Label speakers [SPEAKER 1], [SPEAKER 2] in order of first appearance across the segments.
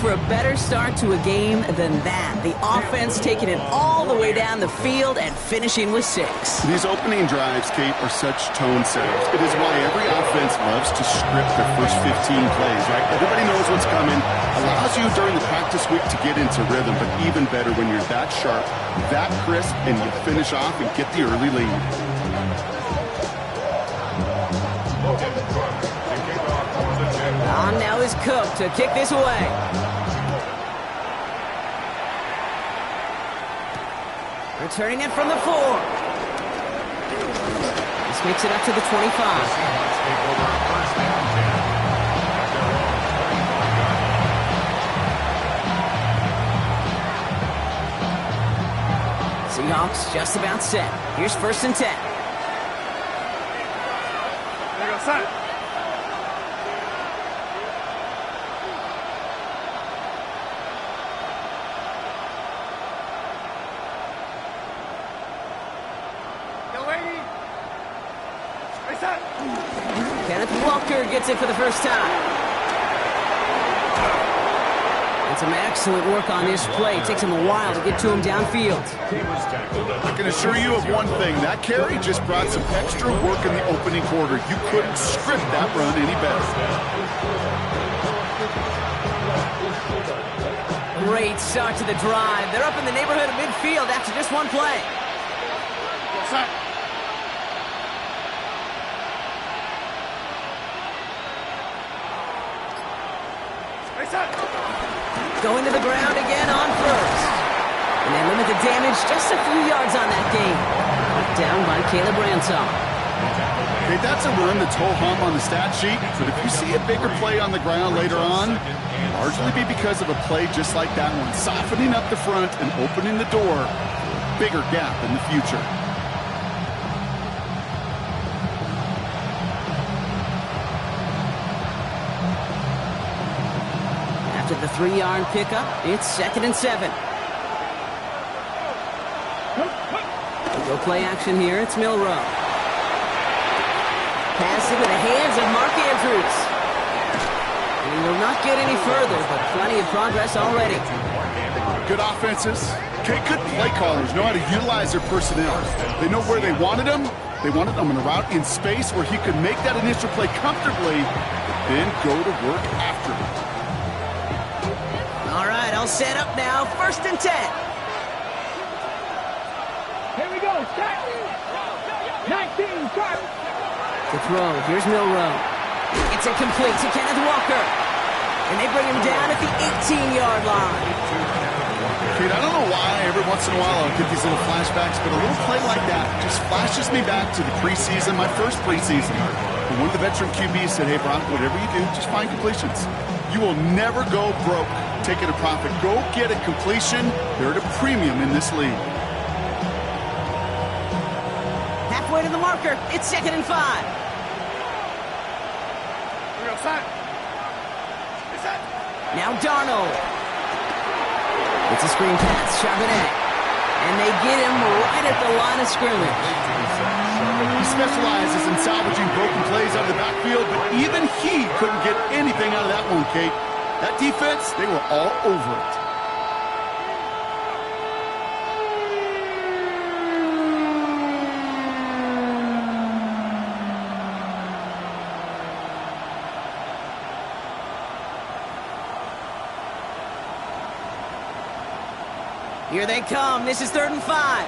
[SPEAKER 1] for a better start to a game than that. The offense taking it all the way down the field and finishing with 6.
[SPEAKER 2] These opening drives, Kate, are such tone setters. It is why every offense loves to script their first 15 plays, right? Everybody knows what's coming. Allows you during the practice week to get into rhythm, but even better when you're that sharp, that crisp, and you finish off and get the early lead.
[SPEAKER 1] On now is Cook to kick this away. Returning it from the 4. This makes it up to the 25. Seahawks just about set. Here's 1st and 10.
[SPEAKER 3] There you go, set.
[SPEAKER 1] Kenneth Walker gets it for the first time. And some excellent work on this play. It takes him a while to get to him downfield.
[SPEAKER 2] I can assure you of one thing. That carry just brought some extra work in the opening quarter. You couldn't script that run any better.
[SPEAKER 1] Great start to the drive. They're up in the neighborhood of midfield after just one play. Going to the ground again on 1st. And they limit the damage just a few yards on that game. Down by Caleb Ransom.
[SPEAKER 2] Okay, that's a run that's ho-hum on the stat sheet, but if you see a bigger play on the ground later on, largely be because of a play just like that one, softening up the front and opening the door for a bigger gap in the future.
[SPEAKER 1] After the 3-yard pickup, it's 2nd and 7. Go play action here. It's Milroe. Pass into the hands of Mark Andrews. And he will not get any further, but plenty of progress already.
[SPEAKER 2] Good offenses. Okay, good play callers know how to utilize their personnel. They know where they wanted them. They wanted them in a route in space where he could make that initial play comfortably, then go to work after it.
[SPEAKER 1] All right, I'll set up now. 1st and 10.
[SPEAKER 3] Here we go. Start. 19. Start.
[SPEAKER 1] To throw. Here's Milroe. It's incomplete to Kenneth Walker. And they bring him down at the 18-yard line.
[SPEAKER 2] Kate, I don't know why every once in a while I'll get these little flashbacks, but a little play like that just flashes me back to the preseason, my first preseason. And one of the veteran QBs said, hey, Brock, whatever you do, just find completions. You will never go broke taking a profit. Go get a completion. They're at a premium in this league.
[SPEAKER 1] Halfway to the marker. It's 2nd and 5. Now Darnold. It's a screen pass. Charbonnet. And they get him right at the line of scrimmage.
[SPEAKER 2] He specializes in salvaging broken plays out of the backfield, but even he couldn't get anything out of that one, Kate. That defense, they were all over it.
[SPEAKER 1] Here they come. This is 3rd and 5.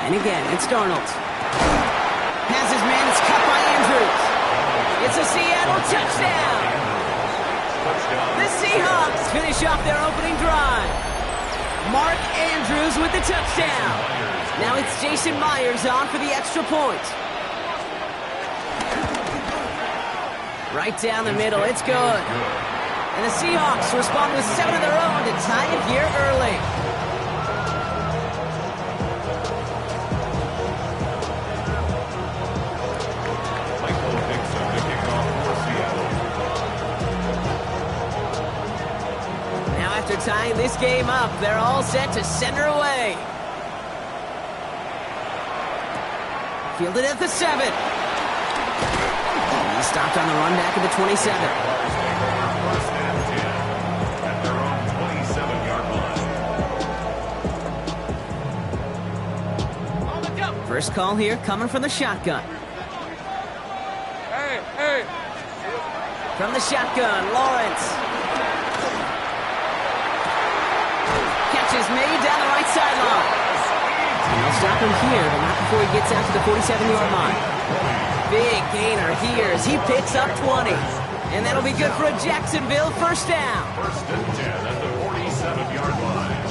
[SPEAKER 1] And again, it's Darnold. Has his man. It's cut by Andrews. It's a Seattle touchdown. The Seahawks finish off their opening drive. Mark Andrews with the touchdown. Now it's Jason Myers on for the extra point. Right down the middle, it's good. And the Seahawks respond with 7 of their own to tie it here early. Now after tying this game up, they're all set to center away. Fielded at the 7. Stopped on the run back at the 27.
[SPEAKER 4] At their own 27-yard line.
[SPEAKER 1] First call here coming from the shotgun.
[SPEAKER 3] Hey.
[SPEAKER 1] From the shotgun, Lawrence. Catch is made down the right sideline. They'll stop him here, but not before he gets out to the 47-yard line. Big gainer here as he picks up 20. And that'll be good for a Jacksonville first down.
[SPEAKER 4] First and 10 at the 47-yard line.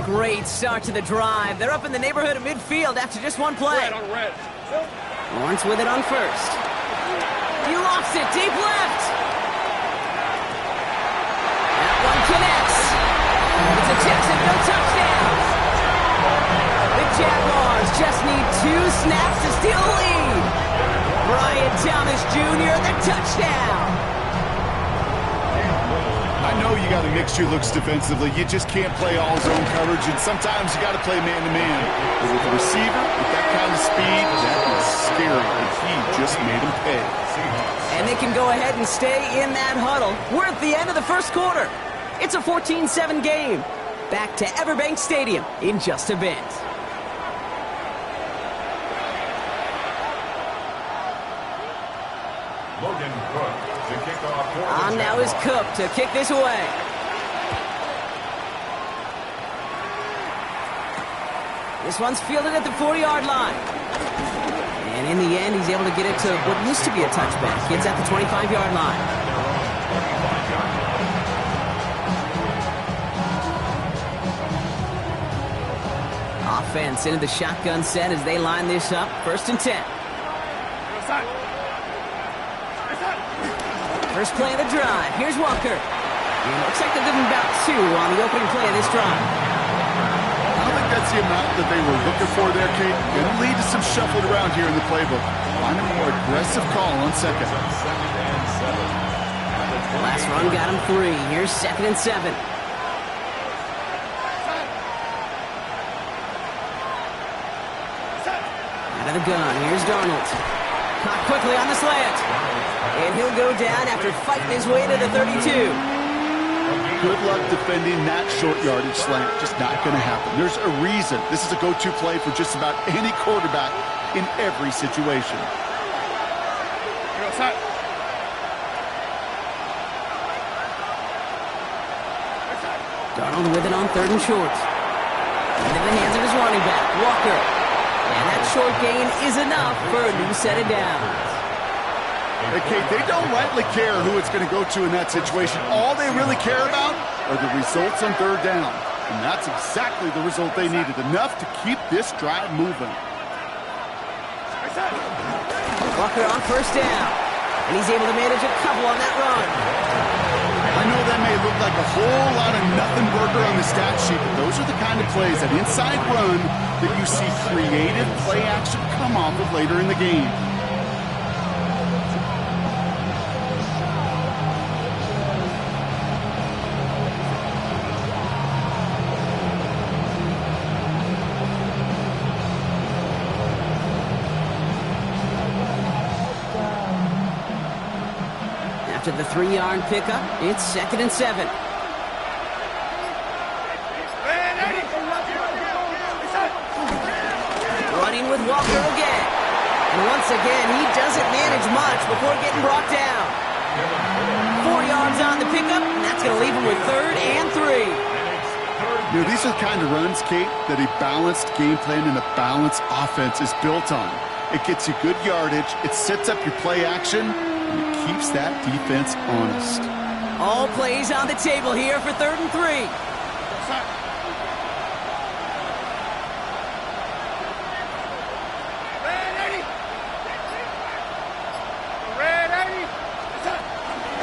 [SPEAKER 1] Great start to the drive. They're up in the neighborhood of midfield after just one play. Lawrence with it on first. He lost it deep left. That one connects. It's a Jacksonville touchdown. The Jaguars just need 2 snaps to steal the lead. Brian Thomas Jr., the touchdown.
[SPEAKER 2] I know you got a mixture looks defensively. You just can't play all zone coverage, and sometimes you got to play man-to-man. But with a receiver with that kind of speed, that is scary, and he just made him pay.
[SPEAKER 1] And they can go ahead and stay in that huddle. We're at the end of the first quarter. It's a 14-7 game. Back to Everbank Stadium in just a bit.
[SPEAKER 4] Logan Cook to kick off.
[SPEAKER 1] On now is Cook to kick this away. This one's fielded at the 40-yard line. And in the end, he's able to get it to what used to be a touchback. Gets at the 25-yard line. Offense into the shotgun set as they line this up. First and 10. First play of the drive. Here's Walker. And looks like they'll give him about 2 on the opening play of this drive.
[SPEAKER 2] I don't think that's the amount that they were looking for there, Kate. Going to lead to some shuffling around here in the playbook. Find a more aggressive call on second.
[SPEAKER 1] Last run got him 3. Here's second and 7. Out of the gun. Here's Darnold. Caught quickly on the slant. And he'll go down after fighting his way to the 32.
[SPEAKER 2] Good luck defending that short yardage slant. Just not going to happen. There's a reason this is a go-to play for just about any quarterback in every situation.
[SPEAKER 1] Darnold with it on 3rd and short. Into the hands of his running back, Walker. And that short gain is enough for a new set of downs.
[SPEAKER 2] Hey, Kate, they don't rightly care who it's going to go to in that situation. All they really care about are the results on 3rd down. And that's exactly the result they needed. Enough to keep this drive moving.
[SPEAKER 1] Walker on first down. And he's able to manage a couple on that run.
[SPEAKER 2] I know that may look like a whole lot of nothing burger on the stat sheet, but those are the kind of plays, that inside run, that you see creative play action come off of later in the game.
[SPEAKER 1] After the 3-yard pickup, it's second and 7. Running with Walker again. And once again, he doesn't manage much before getting brought down. 4 yards on the pickup, and that's going to leave him with 3rd and 3.
[SPEAKER 2] You know, these are the kind of runs, Kate, that a balanced game plan and a balanced offense is built on. It gets you good yardage, it sets up your play action, and it keeps that defense honest.
[SPEAKER 1] All plays on the table here for 3rd and 3.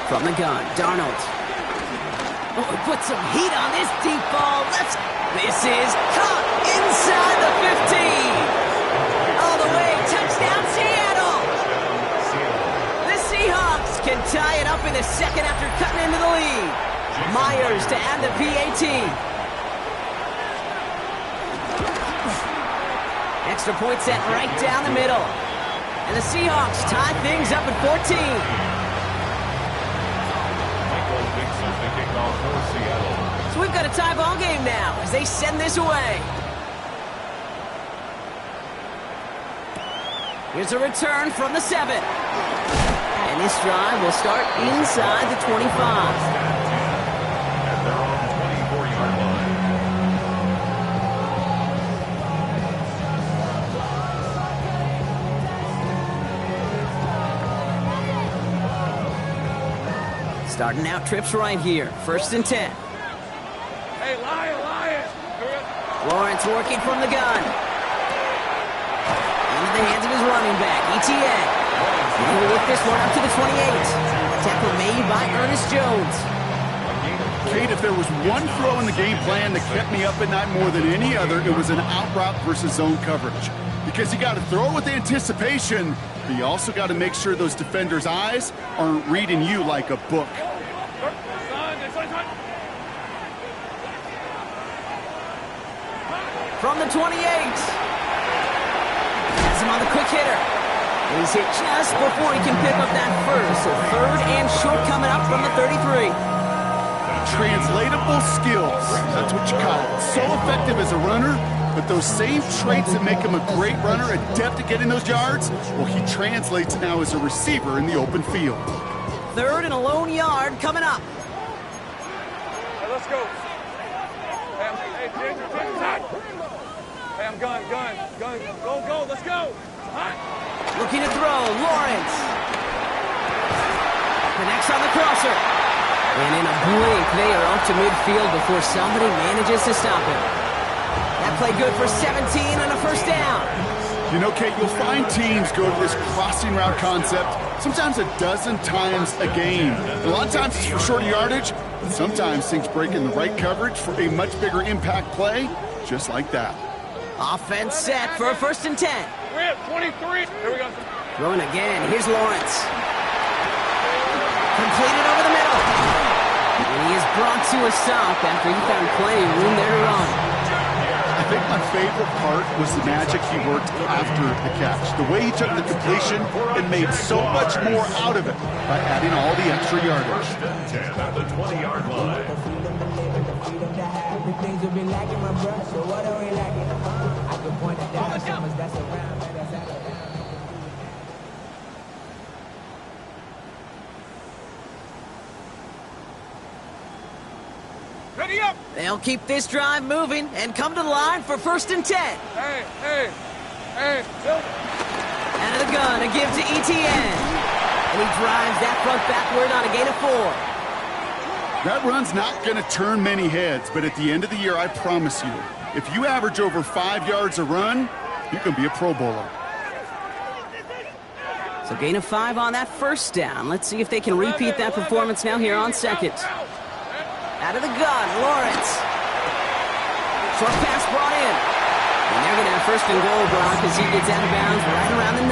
[SPEAKER 1] From the gun, Darnold. Oh, put some heat on this deep ball. This is caught inside the 15. All the way, touchdown Seattle. The Seahawks can tie it up in the second after cutting into the lead. Myers to add the PAT. Extra point set right down the middle. And the Seahawks tie things up at 14.
[SPEAKER 4] Michael Dixon to kick off for Seattle.
[SPEAKER 1] So we've got a tie ball game now as they send this away. Here's a return from the 7. And this drive will start inside the 25.
[SPEAKER 4] At their own 24-yard line.
[SPEAKER 1] Starting out trips right here. 1st and 10.
[SPEAKER 3] Hey, Lion!
[SPEAKER 1] Lawrence working from the gun. Into the hands of his running back, ETN. And he will lift this one up to the 28. Tackle made by Ernest Jones.
[SPEAKER 2] Kate, if there was one throw in the game plan that kept me up at night more than any other, it was an out route versus zone coverage. Because you got to throw with anticipation, but you also got to make sure those defenders' eyes aren't reading you like a book.
[SPEAKER 1] From the 28. Has him on the quick hitter. He's hit just before he can pick up that first. So 3rd and short coming up from the 33.
[SPEAKER 2] Translatable skills. That's what you call it. So effective as a runner, but those same traits that make him a great runner, adept at getting those yards, well, he translates now as a receiver in the open field.
[SPEAKER 1] 3rd and a lone yard coming up.
[SPEAKER 3] Hey, let's go. Hey, Ginger, side. Hey, I'm gun. Go, let's go. Hot.
[SPEAKER 1] Looking to throw, Lawrence. Connects on the crosser. And in a blink, they are up to midfield before somebody manages to stop him. That play good for 17 and a 1st down.
[SPEAKER 2] You know, Kate, you'll find teams go to this crossing route concept sometimes a dozen times a game. A lot of times it's for short yardage, but sometimes things break in the right coverage for a much bigger impact play, just like that.
[SPEAKER 1] Offense set for a 1st and 10.
[SPEAKER 3] We're at 23. Here we go.
[SPEAKER 1] Throwing again. Here's Lawrence. Completed over the middle. And he is brought to a stop after he found plenty of room there to run.
[SPEAKER 2] I think my favorite part was the magic he worked after the catch. The way he took the completion and made so much more out of it by adding all the extra yardage.
[SPEAKER 4] 10 at the 20-yard line.
[SPEAKER 3] Ready up.
[SPEAKER 1] They'll keep this drive moving and come to the line for 1st and 10.
[SPEAKER 3] Hey, Bill.
[SPEAKER 1] Out of the gun, a give to ETN. And he drives that front backward on a gain of 4.
[SPEAKER 2] That run's not going to turn many heads, but at the end of the year, I promise you, if you average over 5 yards a run, you can be a Pro Bowler.
[SPEAKER 1] So gain of 5 on that 1st down. Let's see if they can repeat that performance now here on 2nd. Out of the gun, Lawrence. Short pass brought in. And they're going to have 1st and goal, Brock, as he gets out of bounds right around the 9.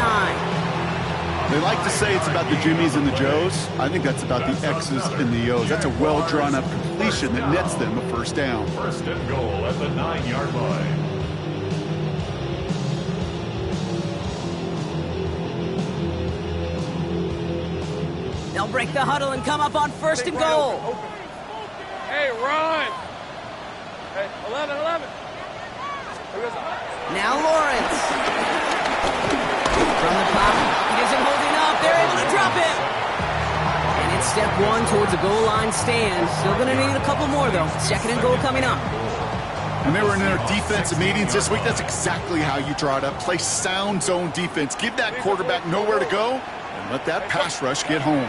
[SPEAKER 2] They like to say it's about the Jimmies and the Joes. I think that's about the X's and the O's. That's a well-drawn-up completion that nets them a 1st down.
[SPEAKER 4] 1st and goal at the 9-yard line.
[SPEAKER 1] They'll break the huddle and come up on 1st and goal.
[SPEAKER 3] Open. Hey, run. Hey, 11.
[SPEAKER 1] Now Lawrence. From the pocket. He isn't holding up. They're able to drop him. And it's step 1 towards a goal line stand. Still going to need a couple more, though. 2nd and goal coming up.
[SPEAKER 2] When they were in their defensive meetings this week, that's exactly how you draw it up. Play sound zone defense. Give that quarterback nowhere to go and let that pass rush get home.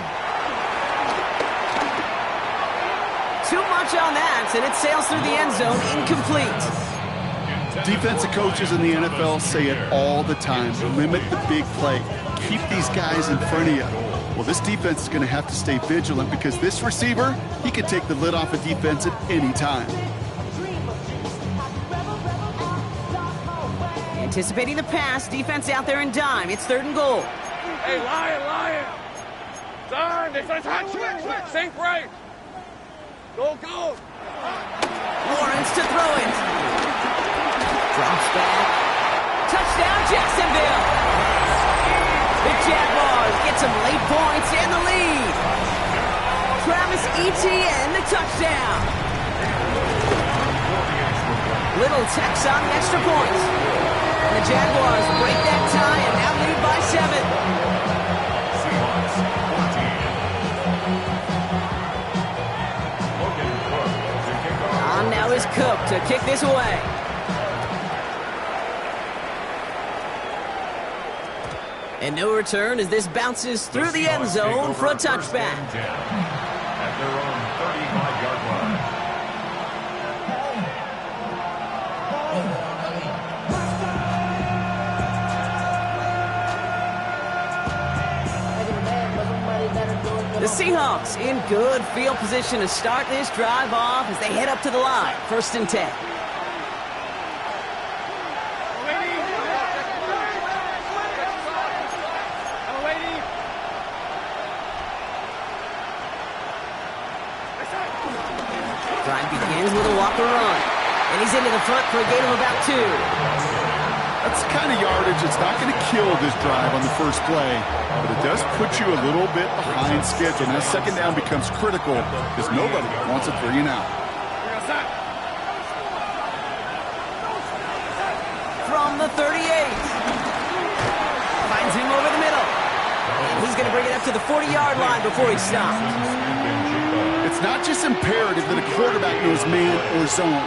[SPEAKER 1] Too much on that, and it sails through the end zone, incomplete.
[SPEAKER 2] Defensive coaches in the NFL say it all the time. Limit the big play. Keep these guys in front of you. Well, this defense is going to have to stay vigilant because this receiver, he can take the lid off a defense at any time.
[SPEAKER 1] Anticipating the pass, defense out there in dime. It's 3rd and goal.
[SPEAKER 3] Hey, Lion. Turn. Switch. Sink right. Go.
[SPEAKER 1] Lawrence to throw it. Drops back. Touchdown. Jacksonville. The Jaguars get some late points and the lead. Travis Etienne, the touchdown. Little Tex on the extra points. And the Jaguars break that tie and now lead by 7.
[SPEAKER 4] Seahawks 14. Logan Cook to kick off.
[SPEAKER 1] On now is Cook to kick this away. And no return as this bounces through the end zone for a touchback.
[SPEAKER 4] At their own 35-yard line.
[SPEAKER 1] The Seahawks in good field position to start this drive off as they head up to the line. 1st and 10. Drive begins with a walker run. And he's into the front for a gain of about 2.
[SPEAKER 2] That's the kind of yardage that's not going to kill this drive on the first play, but it does put you a little bit behind schedule. And that second down becomes critical because nobody wants a 3 and out.
[SPEAKER 1] From the 38. Finds him over the middle. And he's going to bring it up to the 40-yard line before he stops.
[SPEAKER 2] It's not just imperative that a quarterback knows man or zone.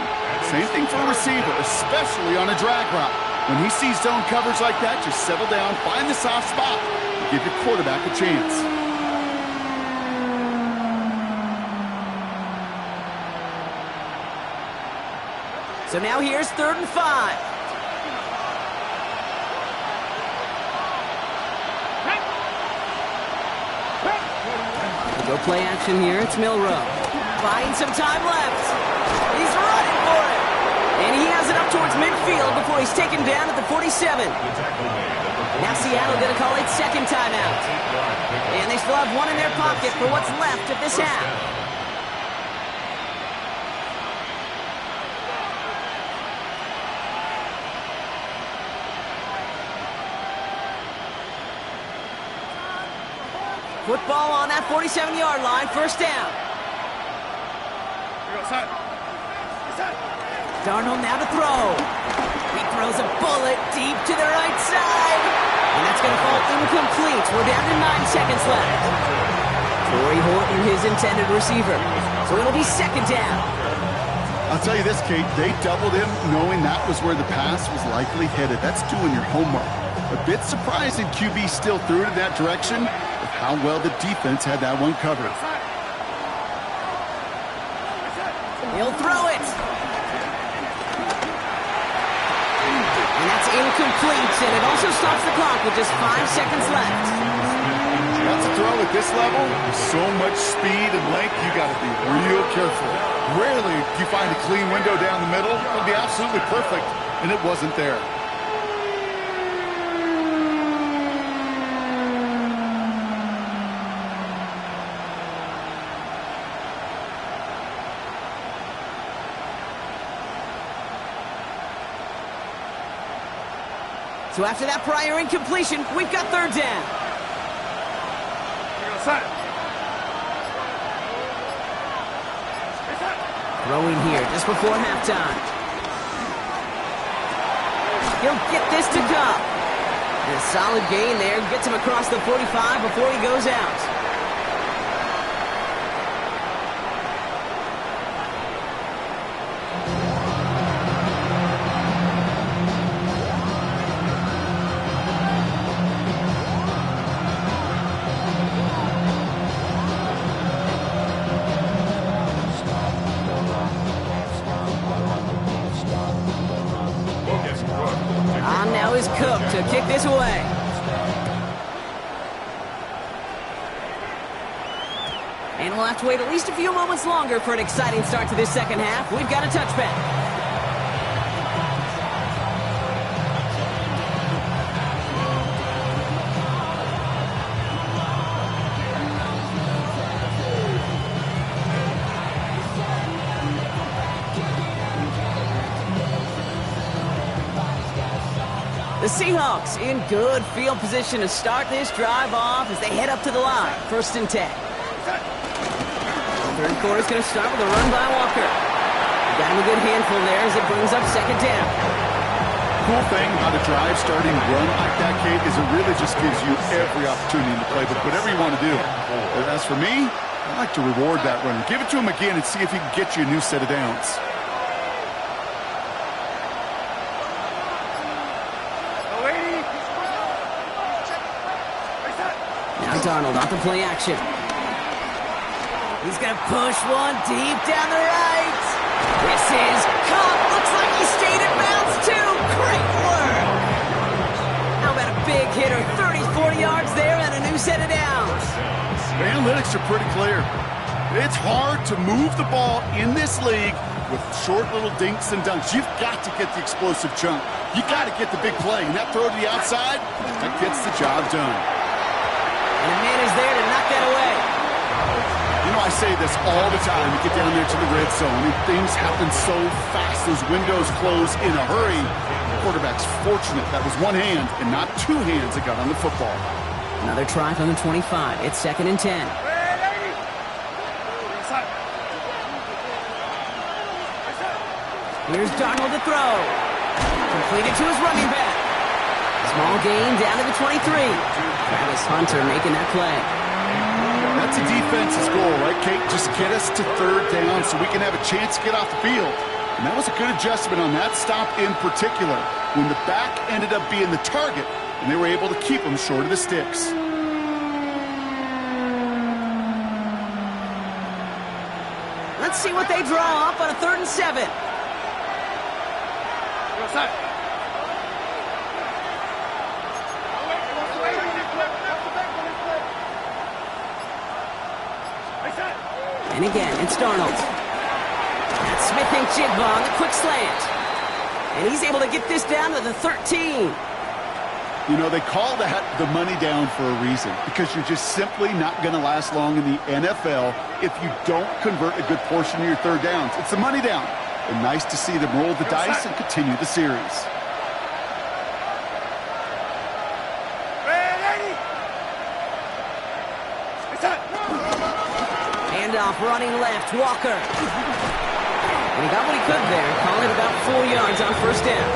[SPEAKER 2] Same thing for a receiver, especially on a drag route. When he sees zone coverage like that, just settle down, find the soft spot, and give your quarterback a chance.
[SPEAKER 1] So now here's 3rd and 5. Go play action here. It's Milrow. Finds some time left. He's running for it. And he has it up towards midfield before he's taken down at the 47. Now Seattle going to call it 2nd timeout. And they still have 1 in their pocket for what's left of this half. Football on that 47-yard line, 1st down. Darnold now to throw. He throws a bullet deep to the right side. And that's going to fall incomplete. We're down to 9 seconds left. Torrey Horton, his intended receiver. So it'll be 2nd down.
[SPEAKER 2] I'll tell you this, Kate, they doubled him knowing that was where the pass was likely headed. That's doing your homework. A bit surprising QB still threw it in that direction with how well the defense had that one covered.
[SPEAKER 1] He'll throw it. And that's incomplete, and it also stops the clock with just 5 seconds left.
[SPEAKER 2] That's a throw at this level. With so much speed and length, you got to be real careful. Rarely do you find a clean window down the middle. It would be absolutely perfect, and it wasn't there.
[SPEAKER 1] So after that prior incompletion, we've got 3rd down. Throwing here just before halftime. He'll get this to come. And a solid gain there. Gets him across the 45 before he goes out. Is Cook to kick this away. And we'll have to wait at least a few moments longer for an exciting start to this second half. We've got a touchback. The Seahawks in good field position to start this drive off as they head up to the line. 1st and 10. Third quarter is going to start with a run by Walker. Got him a good handful there as it brings up 2nd down.
[SPEAKER 2] Cool thing about a drive starting run like that, Kate, is it really just gives you every opportunity to play whatever you want to do. As for me, I like to reward that runner. Give it to him again and see if he can get you a new set of downs.
[SPEAKER 1] Now Darnold off the play action. He's going to push one deep down the right. This is caught. Looks like he stayed in bounds, too. Great work. How about a big hitter? 30, 40 yards there and a new set of downs.
[SPEAKER 2] The analytics are pretty clear. It's hard to move the ball in this league with short little dinks and dunks. You've got to get the explosive chunk. You got to get the big play. And that throw to the outside, that gets the job done.
[SPEAKER 1] And the man is there to knock that away.
[SPEAKER 2] You know, I say this all the time. You get down there to the red zone, and things happen so fast. Those windows close in a hurry. The quarterback's fortunate that was one hand and not two hands that got on the football.
[SPEAKER 1] Another try from the 25. It's 2nd and 10. Here's Darnold to throw. Completed to his running back. Small gain down to the 23. Travis Hunter making that play.
[SPEAKER 2] That's a defense's goal, right, Kate? Just get us to 3rd down so we can have a chance to get off the field. And that was a good adjustment on that stop in particular, when the back ended up being the target, and they were able to keep him short of the sticks.
[SPEAKER 1] Let's see what they draw up on a 3rd and 7. And again, it's Darnold. That's Smith and Jigba on the quick slant. And he's able to get this down to the 13.
[SPEAKER 2] You know, they call that the money down for a reason, because you're just simply not going to last long in the NFL if you don't convert a good portion of your 3rd downs. It's the money down. And nice to see them roll the dice and continue the series.
[SPEAKER 1] Handoff running left, Walker. And he got what he could there, calling about 4 yards on 1st down.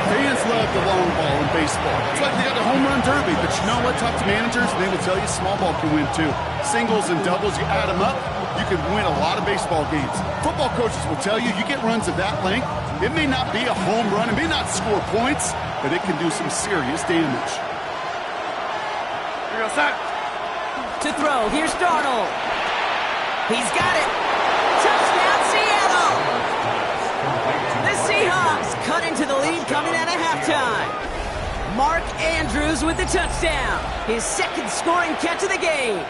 [SPEAKER 2] Fans love the long ball in baseball. It's like they got the home run derby, but you know what? Talk to managers, and they will tell you small ball can win too. Singles and doubles, you add them up, you can win a lot of baseball games. Football coaches will tell you, you get runs of that length, it may not be a home run, it may not score points, but it can do some serious damage.
[SPEAKER 3] Here goes that.
[SPEAKER 1] To throw, here's Darnold. He's got it. Touchdown, Seattle. The Seahawks cut into the lead coming out of halftime. Mark Andrews with the touchdown. His 2nd scoring catch of the game.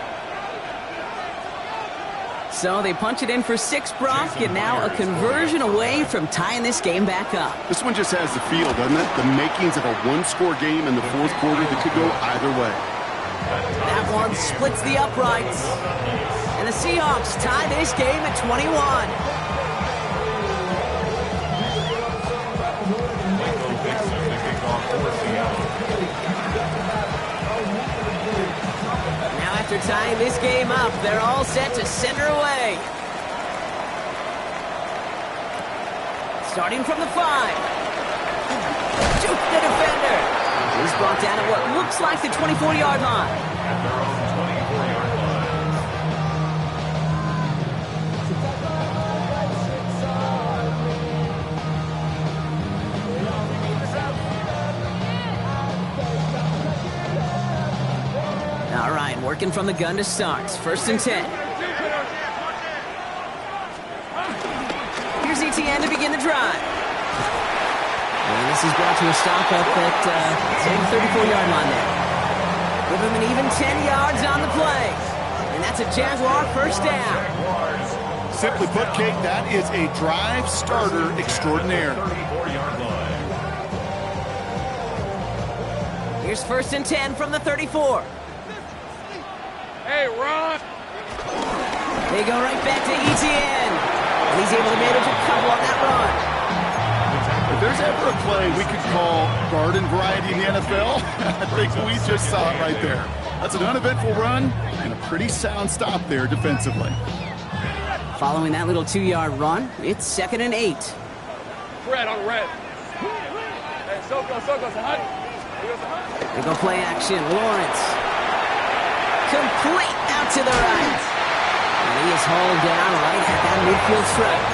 [SPEAKER 1] So they punch it in for 6, Brock, and now a conversion away from tying this game back up.
[SPEAKER 2] This one just has the feel, doesn't it? The makings of a one-score game in the 4th quarter that could go either way.
[SPEAKER 1] That one splits the uprights. And the Seahawks tie this game at 21. Now after tying this game up, they're all set to center away. Starting from the 5. Juke the defender. He's brought down at what looks like the 24-yard line. All right, working from the gun to start. 1st and 10. Here's ETN to begin the drive. And this is brought to a stop up at the 34-yard line there. Give him an even 10 yards on the play. And that's a Jaguar 1st down.
[SPEAKER 2] Simply put, Kate, that is a drive starter extraordinaire.
[SPEAKER 1] Here's 1st and 10 from the 34.
[SPEAKER 3] Hey, Ron.
[SPEAKER 1] They go right back to ETN. And he's able to manage a couple on that run.
[SPEAKER 2] The If there's ever a play we could call garden variety in the NFL, I think we just saw it right there. That's an uneventful run and a pretty sound stop there defensively.
[SPEAKER 1] Following that little 2-yard run, it's 2nd and 8.
[SPEAKER 3] Red on red. Hey, Soko, honey.
[SPEAKER 1] They go play action. Lawrence. Complete out to the right. And he is hauled down right at that midfield stripe.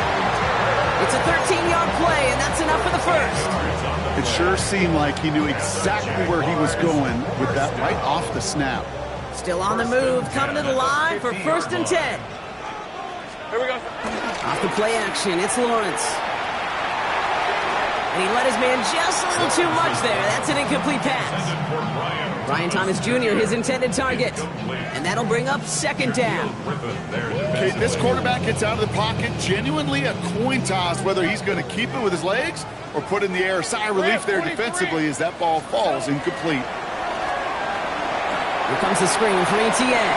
[SPEAKER 1] It's a 13-yard play, and that's enough for the first.
[SPEAKER 2] It sure seemed like he knew exactly where he was going with that right off the snap.
[SPEAKER 1] Still on the move, coming to the line for 1st and 10.
[SPEAKER 3] Here we go.
[SPEAKER 1] Off the play action, it's Lawrence. And he let his man just a little too much there. That's an incomplete pass. Brian Thomas Jr., his intended target. And that'll bring up 2nd down.
[SPEAKER 2] Okay, this quarterback gets out of the pocket. Genuinely a coin toss whether he's going to keep it with his legs or put in the air. Sigh of relief there defensively as that ball falls incomplete.
[SPEAKER 1] Here comes the screen for ETN.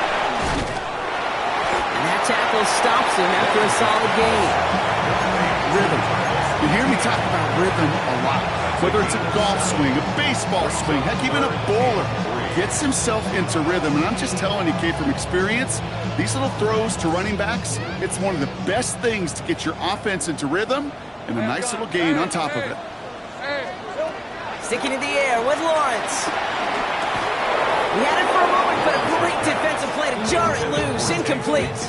[SPEAKER 1] And that tackle stops him after a solid gain.
[SPEAKER 2] Rhythm. You hear me talk about rhythm a lot. Whether it's a golf swing, a baseball swing, heck, even a bowler gets himself into rhythm. And I'm just telling you, Kate, from experience, these little throws to running backs, it's one of the best things to get your offense into rhythm and a nice little gain on top of it.
[SPEAKER 1] Sticking in the air with Lawrence. He had it for a moment, but a great defensive play to jar it loose. Incomplete.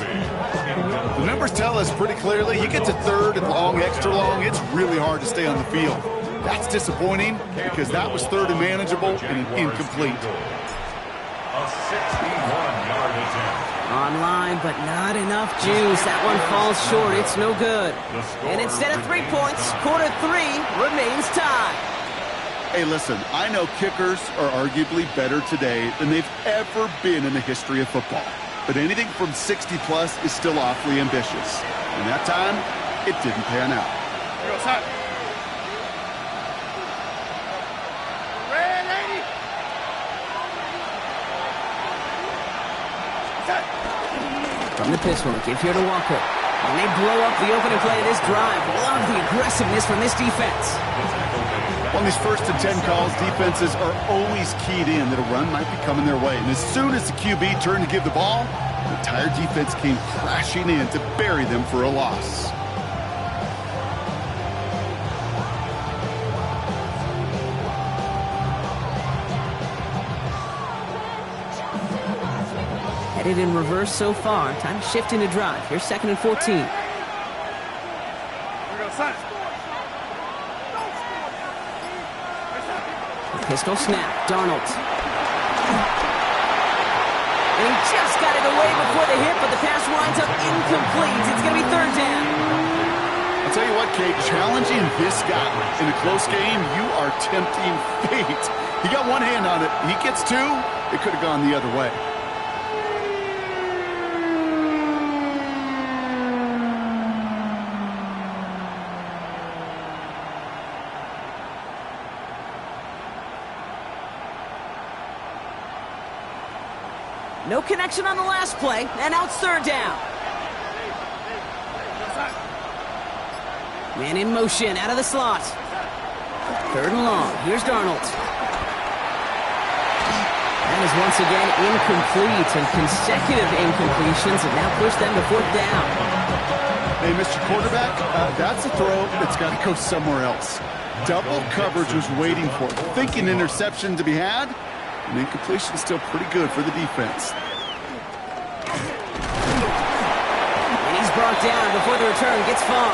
[SPEAKER 2] The numbers tell us pretty clearly, you get to 3rd and long, extra long, it's really hard to stay on the field. That's disappointing because that was 3rd and manageable and an incomplete.
[SPEAKER 4] A 61-yard attempt.
[SPEAKER 1] Online, but not enough juice. That one falls short. It's no good. And instead of 3 points, quarter 3 remains tied.
[SPEAKER 2] Hey, listen, I know kickers are arguably better today than they've ever been in the history of football. But anything from 60-plus is still awfully ambitious. And that time, it didn't pan out.
[SPEAKER 3] Here goes hot. Red lady.
[SPEAKER 1] From the pistol, give here to Walker. And they blow up the opening play of this drive. Love the aggressiveness from this defense.
[SPEAKER 2] On these 1st and 10 calls, defenses are always keyed in that a run might be coming their way. And as soon as the QB turned to give the ball, the entire defense came crashing in to bury them for a loss.
[SPEAKER 1] Headed in reverse so far. Time to shift into drive. Here's 2nd and 14.
[SPEAKER 3] Here goes hot.
[SPEAKER 1] Pistol snap. Darnold. And he just got it away before the hit, but the pass winds up incomplete. It's going to be 3rd down.
[SPEAKER 2] I'll tell you what, Kate, challenging this guy in a close game, you are tempting fate. He got one hand on it. He gets 2. It could have gone the other way.
[SPEAKER 1] No connection on the last play, and now it's 3rd down. Man in motion, out of the slot. 3rd and long. Here's Darnold. That is once again incomplete, and consecutive incompletions have now pushed them to 4th down.
[SPEAKER 2] Hey, Mr. Quarterback, that's a throw that's got to go somewhere else. Double coverage was waiting for it. Thinking interception to be had. And incompletion is still pretty good for the defense.
[SPEAKER 1] And he's brought down before the return gets far.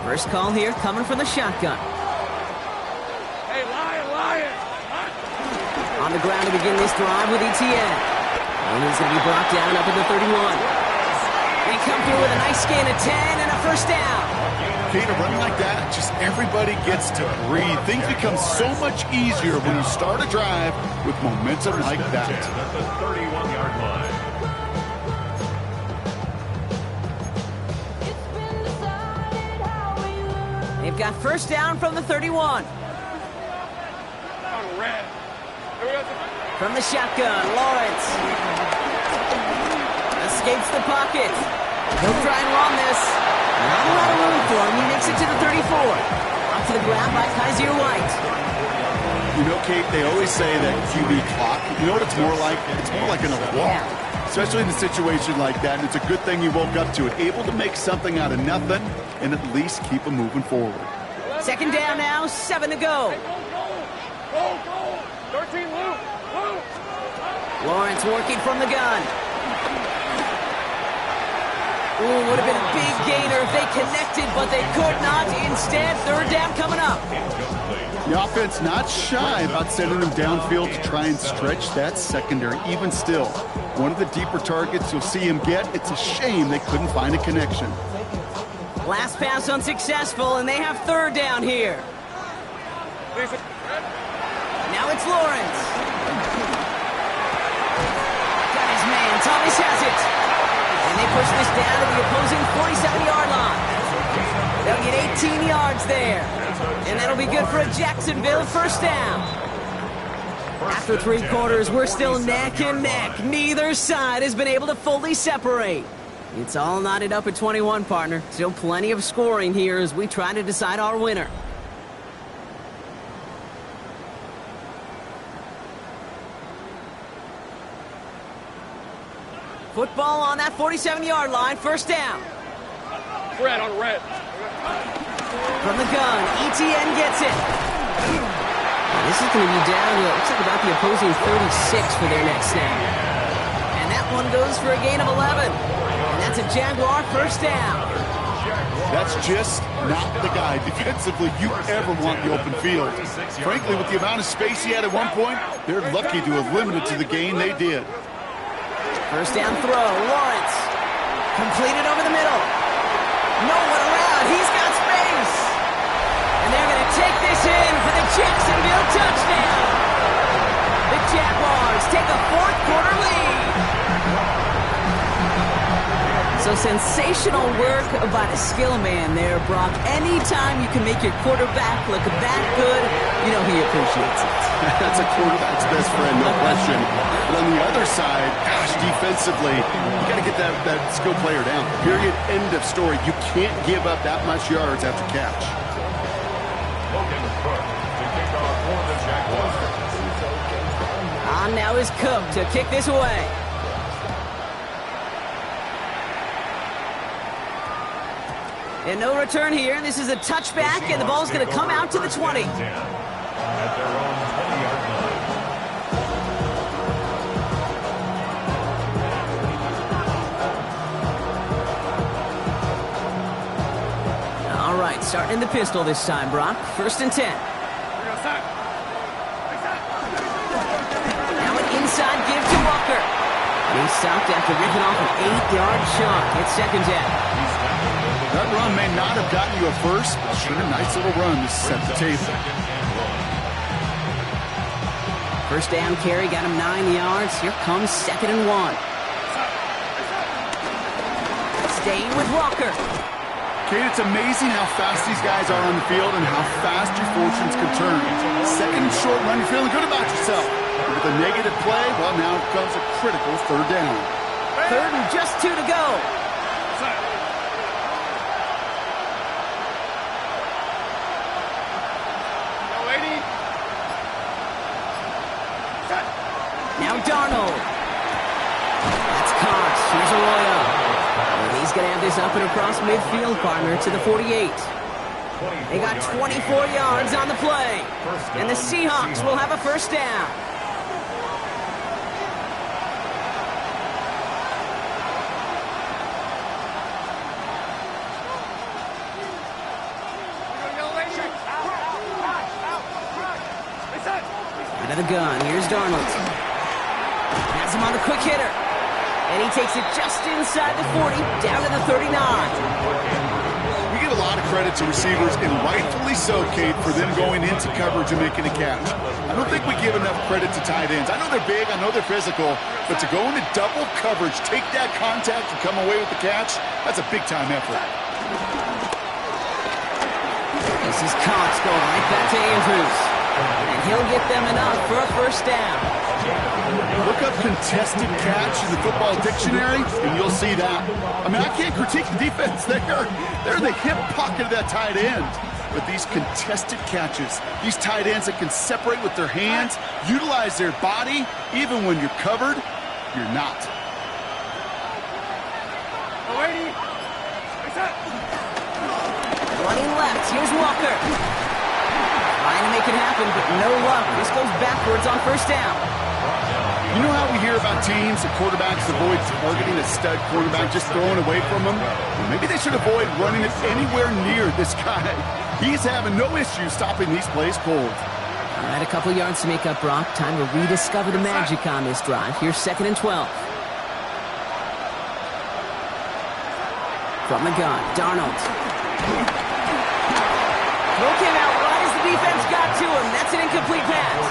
[SPEAKER 1] First call here coming from the shotgun.
[SPEAKER 3] Hey, lion.
[SPEAKER 1] On the ground to begin this drive with ETN. And he's going to be brought down up at the 31. They come through with a nice gain of 10 and a 1st down.
[SPEAKER 2] Okay, to run like that, just everybody gets to breathe. Things become so much easier when you start a drive with momentum like that.
[SPEAKER 4] At the 31-yard line.
[SPEAKER 1] They've got 1st down from the 31.
[SPEAKER 3] On red. Here we go.
[SPEAKER 1] From the shotgun, Lawrence. Escapes the pocket. He'll try and run this. Not a lot of room for him. He makes it to the 34. Up to the ground by Kaiser White.
[SPEAKER 2] You know, Kate, they always say that QB clock. You know what it's more like? It's more like an alarm. Especially in a situation like that. And it's a good thing you woke up to it. Able to make something out of nothing and at least keep them moving forward.
[SPEAKER 1] Second down now, 7 to go.
[SPEAKER 3] Go, 13, Luke.
[SPEAKER 1] Lawrence working from the gun. Ooh, would have been a big gainer if they connected, but they could not. Instead, third down coming up.
[SPEAKER 2] The offense not shy about sending them downfield to try and stretch that secondary. Even still, one of the deeper targets you'll see him get. It's a shame they couldn't find a connection.
[SPEAKER 1] Last pass unsuccessful, and they have third down here. Now it's Lawrence. Got his man. Thomas has it. And they push this down to the opposing 47-yard line. They'll get 18 yards there. And that'll be good for a Jacksonville first down. After 3 quarters, we're still neck and neck. Neither side has been able to fully separate. It's all knotted up at 21, partner. Still plenty of scoring here as we try to decide our winner. Football on that 47-yard line, first down.
[SPEAKER 3] Red on red.
[SPEAKER 1] From the gun, ETN gets it. This is going to be down to, looks like about the opposing 36 for their next snap. And that one goes for a gain of 11. And that's a Jaguar first down.
[SPEAKER 2] That's just not the guy defensively you ever want in the open field. Frankly, with the amount of space he had at one point, they're lucky to have limited to the gain they did.
[SPEAKER 1] First down throw, Lawrence. Completed over the middle. No one around, he's got space. And they're going to take this in for the Jacksonville touchdown. The Jaguars take a fourth-quarter lead. So sensational work by the skill man there, Brock. Anytime you can make your quarterback look that good, you know he appreciates it.
[SPEAKER 2] That's a quarterback's best friend, no question. But on the other side, gosh, defensively, you got to get that skill player down. Period, end of story. You can't give up that much yards after catch.
[SPEAKER 1] On now is Cook to kick this away. And no return here. This is a touchback, and the ball's going to come out to the 20. All right, starting in the pistol this time, Brock. First and 10. Now an inside give to Walker. He stopped after ripping off an 8-yard chunk. It's second down.
[SPEAKER 2] That run may not have gotten you a first, but sure, a nice little run to set the table.
[SPEAKER 1] First down carry, got him 9 yards. Here comes second and 1. Staying with Walker.
[SPEAKER 2] Kate, it's amazing how fast these guys are on the field and how fast your fortunes can turn. Second and short run, you're feeling good about yourself. With a negative play, well, now comes a critical third down.
[SPEAKER 1] Third and just 2 to go. Now Darnold. That's Cox. Here's Arroyo. And he's going to have this up and across midfield, partner, to the 48. They got 24 yards on the play. And the Seahawks will have a first down. Out of the gun. Here's Darnold. Has him on the quick hitter. And he takes it just inside the 40, down to the 39.
[SPEAKER 2] We give a lot of credit to receivers, and rightfully so, Kate, for them going into coverage and making a catch. I don't think we give enough credit to tight ends. I know they're big, I know they're physical, but to go into double coverage, take that contact and come away with the catch, that's a big-time effort.
[SPEAKER 1] This is Cox going right back to Andrews. And he'll get them enough for a first down.
[SPEAKER 2] Look up contested catch in the football dictionary, and you'll see that. I mean, I can't critique the defense there. They're the hip pocket of that tight end. But these contested catches, these tight ends that can separate with their hands, utilize their body, even when you're covered, you're not.
[SPEAKER 1] Running left, here's Walker. Trying to make it happen, but no luck. This goes backwards on first down.
[SPEAKER 2] You know how we hear about teams that quarterbacks avoid targeting a stud quarterback, just throwing away from him? Well, maybe they should avoid running it anywhere near this guy. He's having no issue stopping these plays cold.
[SPEAKER 1] All right, a couple yards to make up, Brock. Time to rediscover the magic on this drive. Here's 2nd and 12. From the gun, Darnold. Throw came out right as the defense got to him. That's an incomplete pass.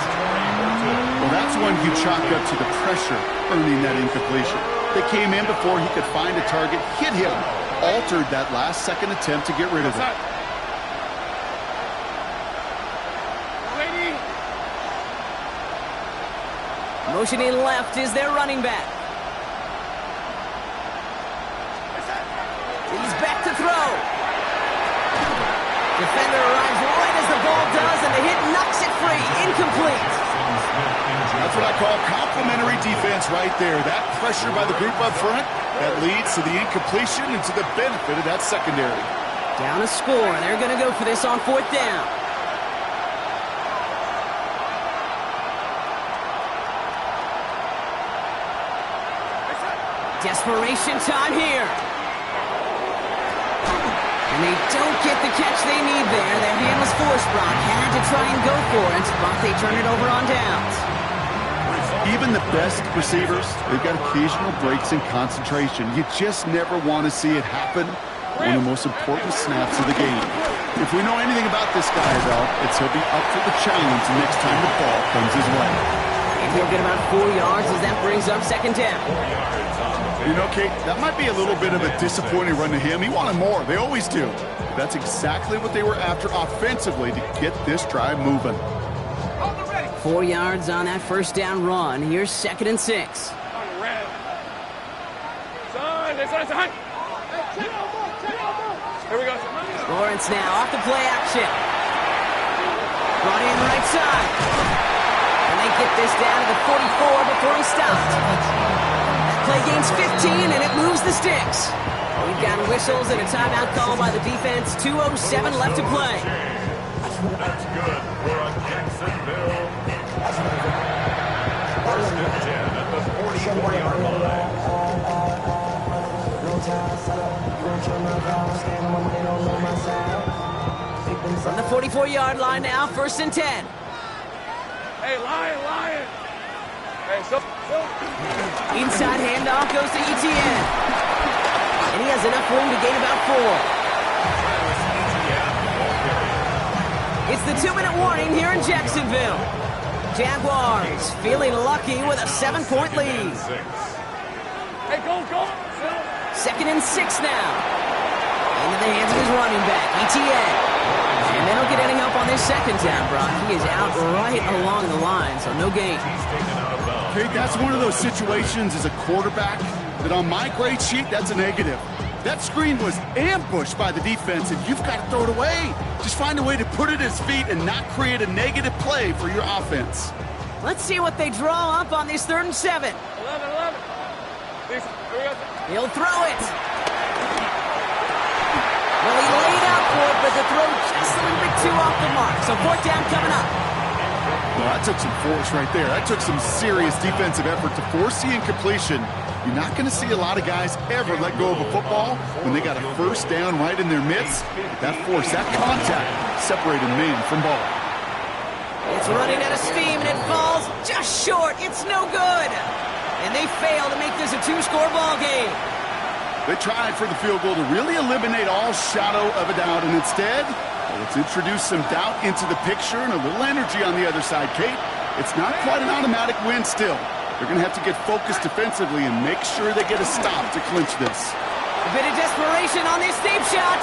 [SPEAKER 2] Well, that's one you chalk up to the pressure earning that incompletion. They came in before he could find a target, hit him, altered that last-second attempt to get rid of it.
[SPEAKER 1] Motioning left is their running back. He's back to throw. Defender arrives right as the ball does, and the hit knocks it free. Incomplete.
[SPEAKER 2] That's what I call complimentary defense right there. That pressure by the group up front, that leads to the incompletion and to the benefit of that secondary.
[SPEAKER 1] Down a score. They're going to go for this on 4th down. Desperation time here. And they don't get the catch they need there. Their hand was forced, Brock. Had to try and go for it, but they turn it over on downs.
[SPEAKER 2] Even the best receivers, they've got occasional breaks in concentration. You just never want to see it happen on the most important snaps of the game. If we know anything about this guy, though, it's he'll be up for the challenge the next time the ball comes his way.
[SPEAKER 1] And he'll get about 4 yards as that brings up 2nd down.
[SPEAKER 2] You know, Kate, that might be a little bit of a disappointing run to him. He wanted more. They always do. That's exactly what they were after offensively to get this drive moving.
[SPEAKER 1] 4 yards on that first down run. Here's 2nd and 6.
[SPEAKER 3] Here we go.
[SPEAKER 1] Lawrence now off the play action. Brought in right side. And they get this down to the 44 before he stopped. Play gains 15, and it moves the sticks. We've got whistles and a timeout call by the defense. 2:07 left to play.
[SPEAKER 4] That's good for a Jacksonville. First and 10 at the 44-yard line.
[SPEAKER 1] From the 44-yard line now, 1st and 10.
[SPEAKER 3] Hey, Lion. Hey, so.
[SPEAKER 1] Inside handoff goes to ETN. And he has enough room to gain about 4. It's the 2-minute warning here in Jacksonville. Jaguars feeling lucky with a 7-point lead.
[SPEAKER 3] Hey, go.
[SPEAKER 1] 2nd and 6 now. Into the hands of his running back, ETN. And they don't get any help on this 2nd down, Brock. He is out right along the line, so no gain.
[SPEAKER 2] Okay, that's one of those situations as a quarterback that on my grade sheet, that's a negative. That screen was ambushed by the defense, and you've got to throw it away. Just find a way to put it at his feet and not create a negative play for your offense.
[SPEAKER 1] Let's see what they draw up on this 3rd and 7.
[SPEAKER 3] 11.
[SPEAKER 1] He'll throw it. Well, he laid out for it, but the throw just a little bit too off the mark. So 4th down coming up.
[SPEAKER 2] Well, that took some force right there. That took some serious defensive effort to force the incompletion. You're not going to see a lot of guys ever let go of a football when they got a first down right in their midst. That force, that contact, separated man from ball.
[SPEAKER 1] It's running out of steam, and it falls just short. It's no good. And they fail to make this a 2-score ball game.
[SPEAKER 2] They tried for the field goal to really eliminate all shadow of a doubt, and instead, let's introduce some doubt into the picture and a little energy on the other side, Kate. It's not quite an automatic win still. They're going to have to get focused defensively and make sure they get a stop to clinch this.
[SPEAKER 1] A bit of desperation on this deep shot.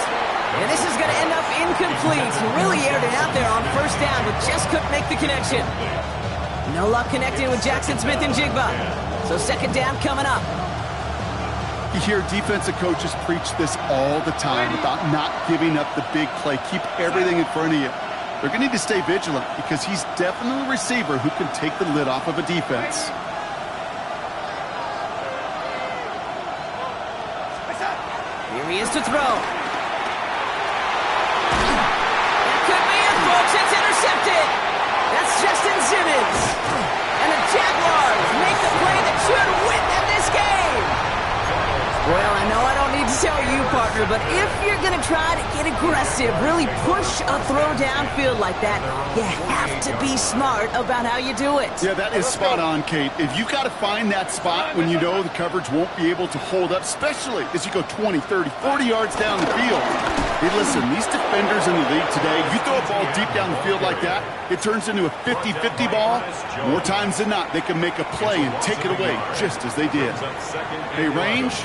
[SPEAKER 1] And this is going to end up incomplete. He really aired it out there on first down, but just couldn't make the connection. No luck connecting with Jackson Smith and Jigba. So second down coming up.
[SPEAKER 2] You hear defensive coaches preach this all the time about not giving up the big play. Keep everything in front of you. They're going to need to stay vigilant because he's definitely a receiver who can take the lid off of a defense.
[SPEAKER 1] Here he is to throw. That could be it, folks. It's intercepted. That's Justin Simmons. And the Jaguars make the play that should win them this game. Well, I know I don't need to tell you, partner, but if you're going to try to get aggressive, really push a throw downfield like that, you have to be smart about how you do it.
[SPEAKER 2] Yeah, that is spot on, Kate. If you've got to find that spot when you know the coverage won't be able to hold up, especially as you go 20, 30, 40 yards down the field. Hey, listen, these defenders in the league today, you throw a ball deep down the field like that, it turns into a 50-50 ball. More times than not, they can make a play and take it away just as they did. Hey, range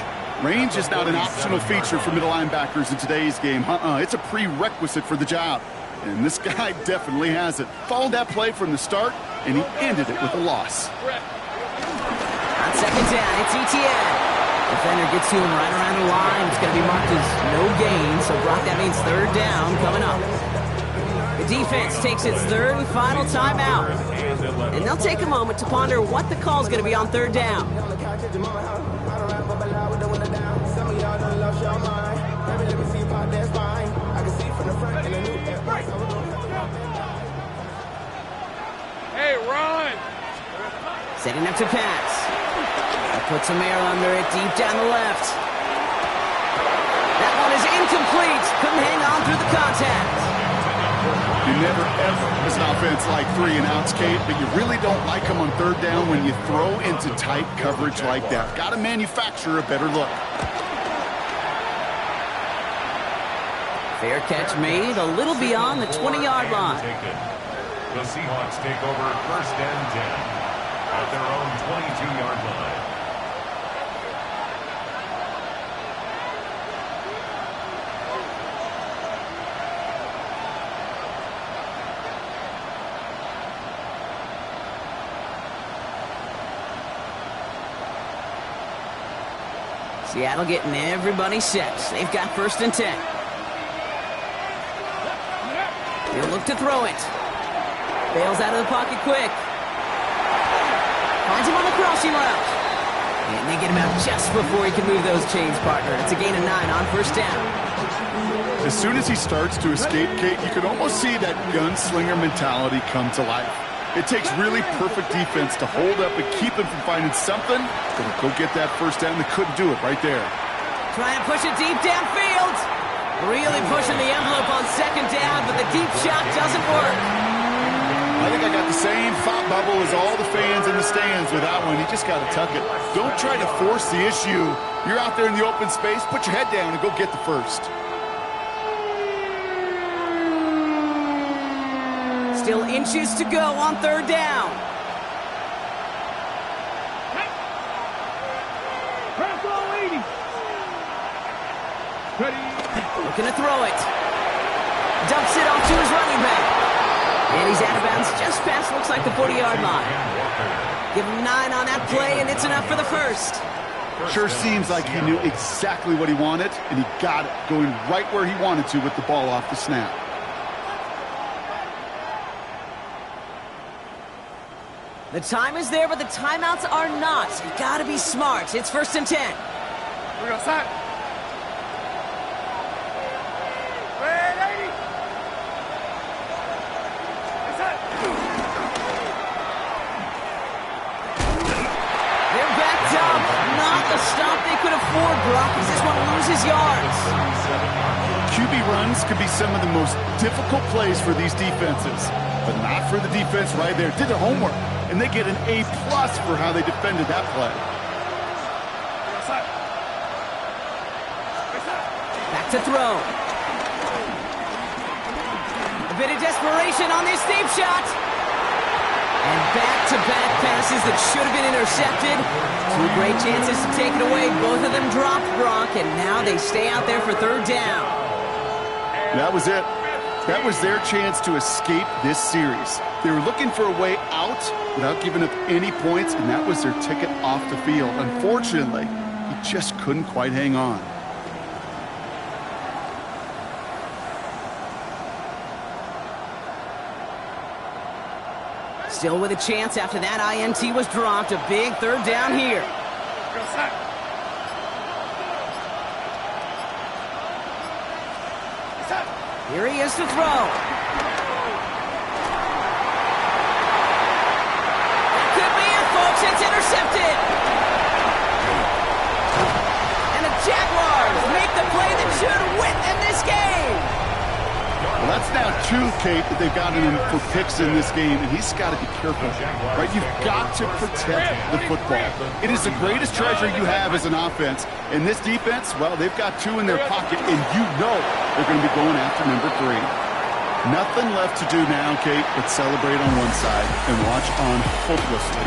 [SPEAKER 2] is not an optional feature for middle linebackers in today's game. It's a prerequisite for the job. And this guy definitely has it. Followed that play from the start, and he ended it with a loss.
[SPEAKER 1] On second down, it's ETN. Defender gets to him right around the line. It's going to be marked as no gain. So, Brock, that means third down coming up. The defense takes its third and final timeout. And they'll take a moment to ponder what the call is going to be on third down.
[SPEAKER 3] Hey, run!
[SPEAKER 1] Setting up to pass. That puts some air under it deep down the left. That one is incomplete. Couldn't hang on through the contact.
[SPEAKER 2] You never, ever as an offense like 3 and outs, Kate, but you really don't like them on third down when you throw into tight coverage like that. Got to manufacture a better look.
[SPEAKER 1] Fair catch made a little beyond the 20-yard line.
[SPEAKER 4] The Seahawks take over first and 10 at their own 22-yard line.
[SPEAKER 1] Seattle getting everybody set. They've got first and 10. He'll look to throw it. Bails out of the pocket quick. Finds him on the crossing route. And they get him out just before he can move those chains, partner. It's a gain of 9 on first down.
[SPEAKER 2] As soon as he starts to escape, Kate, you can almost see that gunslinger mentality come to life. It takes really perfect defense to hold up and keep him from finding something that'll go get that first down. They couldn't do it right there.
[SPEAKER 1] Trying to push it deep downfield. Really pushing the envelope on second down, but the deep shot doesn't work.
[SPEAKER 2] I think I got the same thought bubble as all the fans in the stands with that one. You just got to tuck it. Don't try to force the issue. You're out there in the open space. Put your head down and go get the first.
[SPEAKER 1] Still inches to go on third down.
[SPEAKER 3] Press all 80. Ready.
[SPEAKER 1] Looking to throw it. Dumps it off to his running back. And he's out of bounds just past, looks like, the 40-yard line. Give him 9 on that play, and it's enough for the first.
[SPEAKER 2] Sure seems like he knew exactly what he wanted, and he got it, going right where he wanted to with the ball off the snap.
[SPEAKER 1] The time is there, but the timeouts are not. You gotta be smart. It's first and 10.
[SPEAKER 3] We're gonna start. Ready.
[SPEAKER 1] They're backed up. Not the stop they could afford, Brock, as this one loses yards.
[SPEAKER 2] QB runs could be some of the most difficult plays for these defenses, but not for the defense right there. Did their homework. And they get an A+ for how they defended that play.
[SPEAKER 1] Back to throw. A bit of desperation on this deep shot. And back-to-back passes that should have been intercepted. Two great chances to take it away. Both of them dropped, Brock, and now they stay out there for third down.
[SPEAKER 2] That was it. That was their chance to escape this series. They were looking for a way out without giving up any points, and that was their ticket off the field. Unfortunately, he just couldn't quite hang on.
[SPEAKER 1] Still with a chance after that INT was dropped. A big third down here. Here he is to throw. That could be it, folks. It's intercepted. And the Jaguars make the play that should win them this game.
[SPEAKER 2] Well, that's now two, Kate, that they've gotten him for picks in this game, and he's got to be careful, right? You've got to protect the football. It is the greatest treasure you have as an offense. And this defense, well, they've got two in their pocket, and you know they're going to be going after number 3. Nothing left to do now, Kate, but celebrate on one side and watch on hopelessly